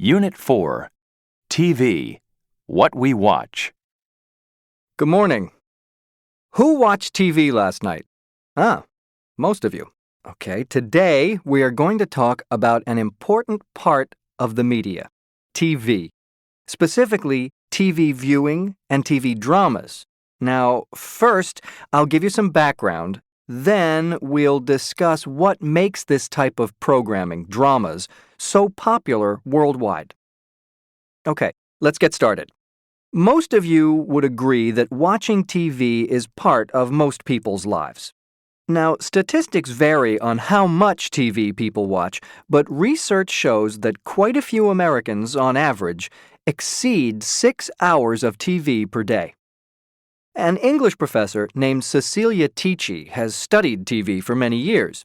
Unit 4, TV, What We Watch. Good morning. Who watched TV last night? Most of you. Okay, today we are going to talk about an important part of the media, TV. Specifically, TV viewing and TV dramas. Now, first, I'll give you some background. Then we'll discuss what makes this type of programming, dramas, so popular worldwide. Okay, let's get started. Most of you would agree that watching TV is part of most people's lives. Now, statistics vary on how much TV people watch, but research shows that quite a few Americans, on average, exceed 6 hours of TV per day. An English professor named Cecilia Tichy has studied TV for many years.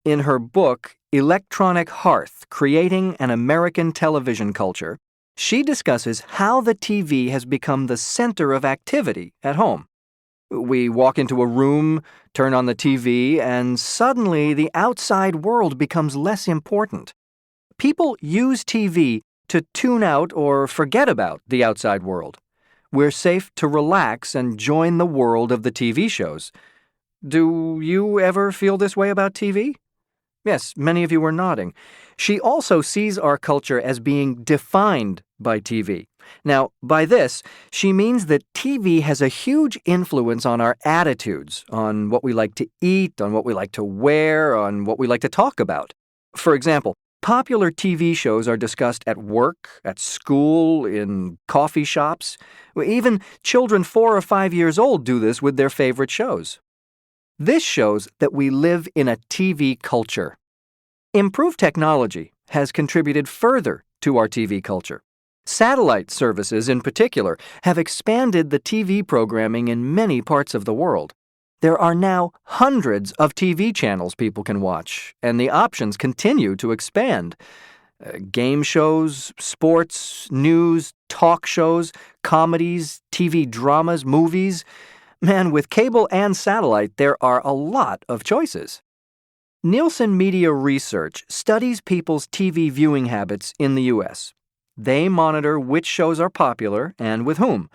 In her book, Electronic Hearth: Creating an American Television Culture, she discusses how the TV has become the center of activity at home. We walk into a room, turn on the TV, and suddenly the outside world becomes less important. People use TV to tune out or forget about the outside world. We're safe to relax and join the world of the TV shows. Do you ever feel this way about TV? Yes, many of you are nodding. She also sees our culture as being defined by TV. Now, by this, she means that TV has a huge influence on our attitudes, on what we like to eat, on what we like to wear, on what we like to talk about. For example, popular TV shows are discussed at work, at school, in coffee shops. Even children 4 or 5 years old do this with their favorite shows. This shows that we live in a TV culture. Improved technology has contributed further to our TV culture. Satellite services, in particular, have expanded the TV programming in many parts of the world. There are now hundreds of TV channels people can watch, and the options continue to expand. Game shows, sports, news, talk shows, comedies, TV dramas, movies. Man, with cable and satellite, there are a lot of choices. Nielsen Media Research studies people's TV viewing habits in the U.S. They monitor which shows are popular and with whom.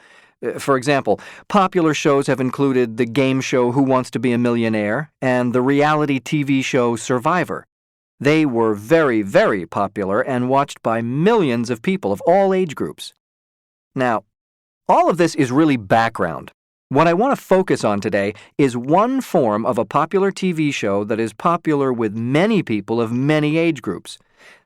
For example, popular shows have included the game show Who Wants to Be a Millionaire and the reality TV show Survivor. They were very, very popular and watched by millions of people of all age groups. Now, all of this is really background. What I want to focus on today is one form of a popular TV show that is popular with many people of many age groups.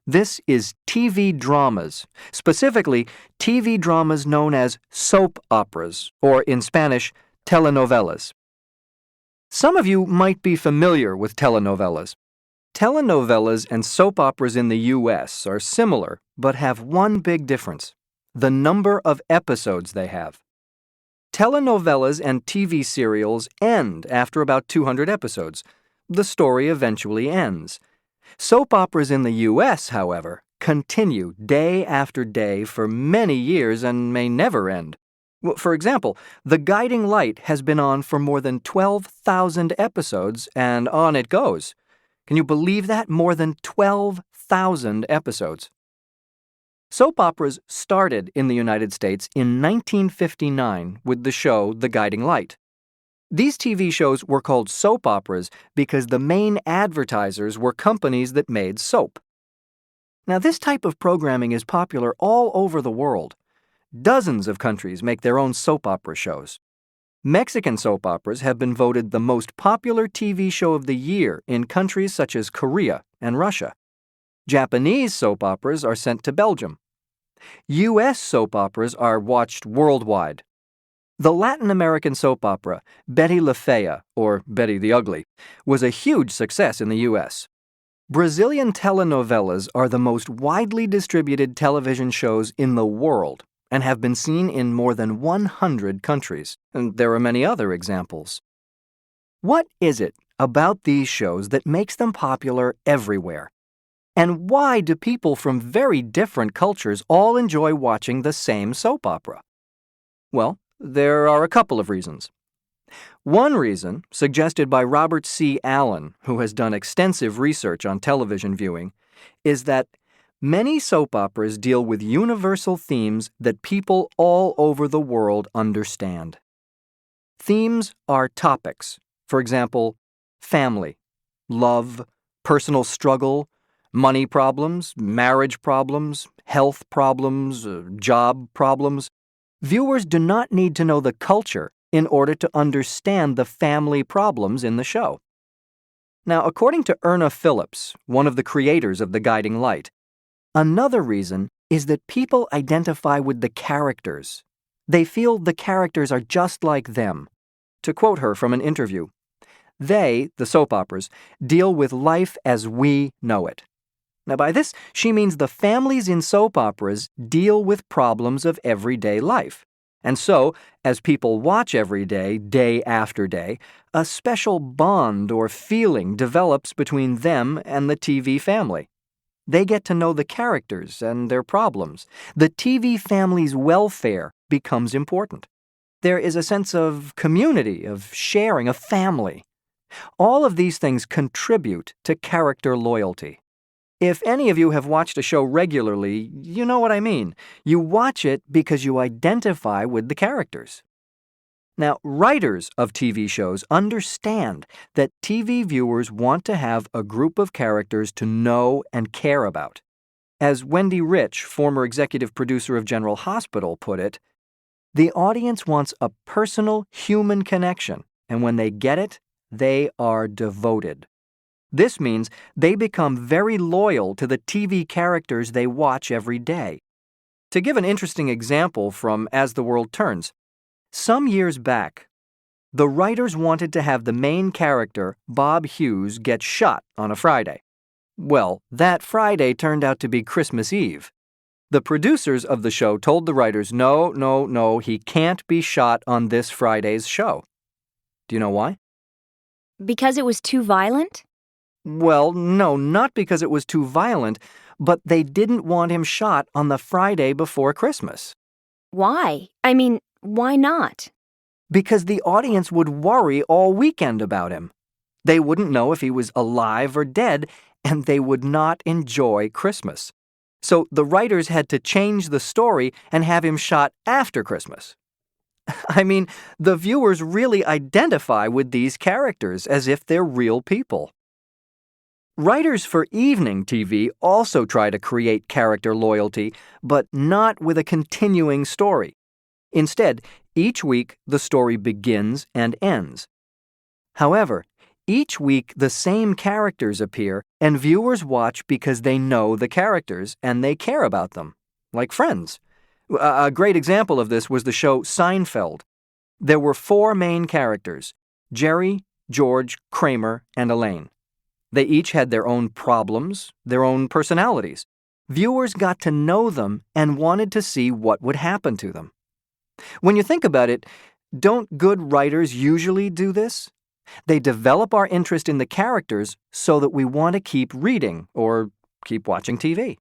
This is TV dramas, specifically TV dramas known as soap operas, or in Spanish, telenovelas. Some of you might be familiar with telenovelas. Telenovelas and soap operas in the U.S. are similar, but have one big difference: the number of episodes they have. Telenovelas and TV serials end after about 200 episodes. The story eventually ends. Soap operas in the U.S., however, continue day after day for many years and may never end. For example, The Guiding Light has been on for more than 12,000 episodes, and on it goes. Can you believe that? More than 12,000 episodes. Soap operas started in the United States in 1959 with the show The Guiding Light. These TV shows were called soap operas because the main advertisers were companies that made soap. Now, this type of programming is popular all over the world. Dozens of countries make their own soap opera shows. Mexican soap operas have been voted the most popular TV show of the year in countries such as Korea and Russia. Japanese soap operas are sent to Belgium. U.S. soap operas are watched worldwide. The Latin American soap opera, Betty La Fea, or Betty the Ugly, was a huge success in the U.S. Brazilian telenovelas are the most widely distributed television shows in the world and have been seen in more than 100 countries, and there are many other examples. What is it about these shows that makes them popular everywhere? And why do people from very different cultures all enjoy watching the same soap opera? Well, there are a couple of reasons. One reason, suggested by Robert C. Allen, who has done extensive research on television viewing, is that Many soap operas deal with universal themes that people all over the world understand. Themes are topics. For example, family, love, personal struggle, money problems, marriage problems, health problems, job problems. Viewers do not need to know the culture in order to understand the family problems in the show. Now, according to Erna Phillips, one of the creators of The Guiding Light, another reason is that people identify with the characters. They feel the characters are just like them. To quote her from an interview, they, the soap operas, deal with life as we know it. Now, by this, she means the families in soap operas deal with problems of everyday life. And so, as people watch every day, day after day, a special bond or feeling develops between them and the TV family. They get to know the characters and their problems. The TV family's welfare becomes important. There is a sense of community, of sharing, of family. All of these things contribute to character loyalty. If any of you have watched a show regularly, you know what I mean. You watch it because you identify with the characters. Now, writers of TV shows understand that TV viewers want to have a group of characters to know and care about. As Wendy Rich, former executive producer of General Hospital, put it, the audience wants a personal human connection, and when they get it, they are devoted. This means they become very loyal to the TV characters they watch every day. To give an interesting example from As the World Turns, some years back, the writers wanted to have the main character, Bob Hughes, get shot on a Friday. Well, that Friday turned out to be Christmas Eve. The producers of the show told the writers, no, he can't be shot on this Friday's show. Do you know why? Because it was too violent? Well, no, not because it was too violent, but they didn't want him shot on the Friday before Christmas. Why? I mean, why not? Because the audience would worry all weekend about him. They wouldn't know if he was alive or dead, and they would not enjoy Christmas. So the writers had to change the story and have him shot after Christmas. I mean, the viewers really identify with these characters as if they're real people. Writers for evening TV also try to create character loyalty, but not with a continuing story. Instead, each week the story begins and ends. However, each week the same characters appear, and viewers watch because they know the characters and they care about them, like Friends. A great example of this was the show Seinfeld. There were 4 main characters, Jerry, George, Kramer, and Elaine. They each had their own problems, their own personalities. Viewers got to know them and wanted to see what would happen to them. When you think about it, don't good writers usually do this? They develop our interest in the characters so that we want to keep reading or keep watching TV.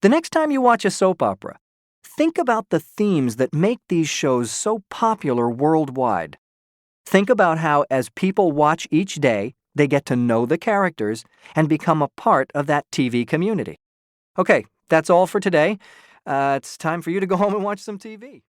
The next time you watch a soap opera, think about the themes that make these shows so popular worldwide. Think about how, as people watch each day, they get to know the characters and become a part of that TV community. Okay, that's all for today. It's time for you to go home and watch some TV.